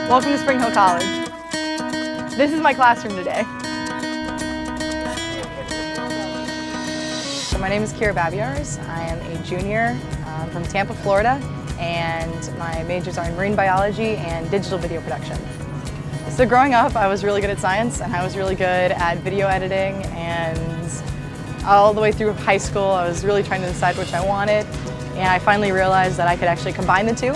Welcome to Spring Hill College. This is my classroom today. So my name is Babiarz. I am a junior from Tampa, Florida, and my majors are in marine biology and digital video production. So growing up, I was really good at science, and I was really good at video editing, and all the way through high school, I was really trying to decide which I wanted, and I finally realized that I could actually combine the two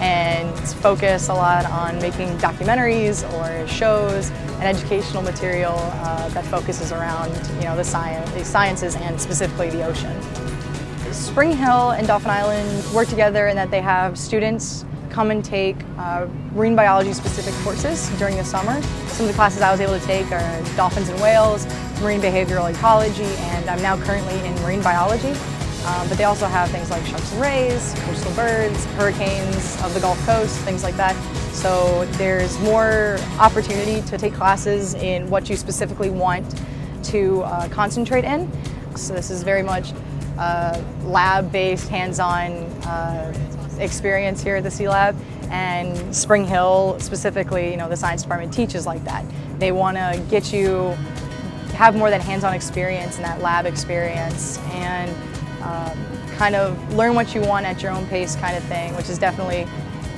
and focus a lot on making documentaries or shows and educational material that focuses around, the sciences and specifically the ocean. Spring Hill and Dauphin Island work together in that they have students come and take marine biology specific courses during the summer. Some of the classes I was able to take are dolphins and whales, marine behavioral ecology, and I'm now currently in marine biology. But they also have things like sharks and rays, coastal birds, hurricanes of the Gulf Coast, things like that. So there's more opportunity to take classes in what you specifically want to concentrate in. So this is very much lab-based, hands-on experience here at the Sea Lab. And Spring Hill, specifically, the science department teaches like that. They want to get you have more than hands-on experience and that lab experience, and kind of learn what you want at your own pace kind of thing, which is definitely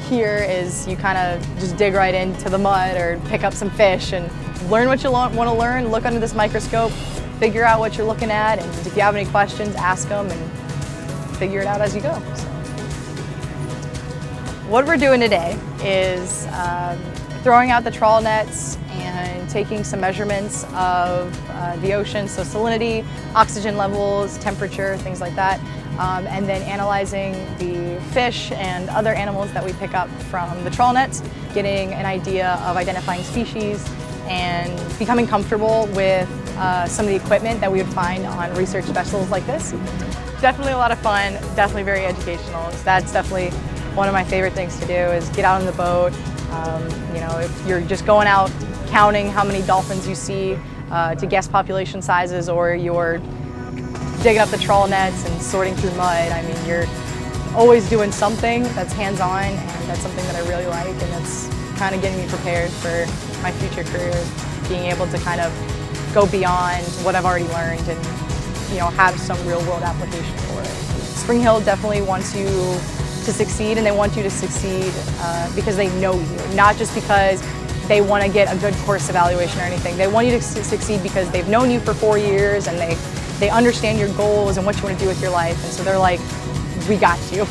here is you kind of just dig right into the mud or pick up some fish and learn what you want to learn, look under this microscope, figure out what you're looking at, and if you have any questions, ask them and figure it out as you go. So, what we're doing today is throwing out the trawl nets and taking some measurements of the ocean, so salinity, oxygen levels, temperature, things like that, and then analyzing the fish and other animals that we pick up from the trawl nets, getting an idea of identifying species, and becoming comfortable with some of the equipment that we would find on research vessels like this. Definitely a lot of fun, definitely very educational. So that's definitely one of my favorite things to do is get out on the boat. If you're just going out counting how many dolphins you see to guess population sizes, or you're digging up the trawl nets and sorting through mud, I mean, you're always doing something that's hands-on, and that's something that I really like, and that's kind of getting me prepared for my future career, being able to kind of go beyond what I've already learned and have some real-world application for it. Spring Hill definitely wants you to succeed, and they want you to succeed because they know you, not just because they want to get a good course evaluation or anything. They want you to succeed because they've known you for 4 years and they understand your goals and what you want to do with your life, and so they're like, we got you.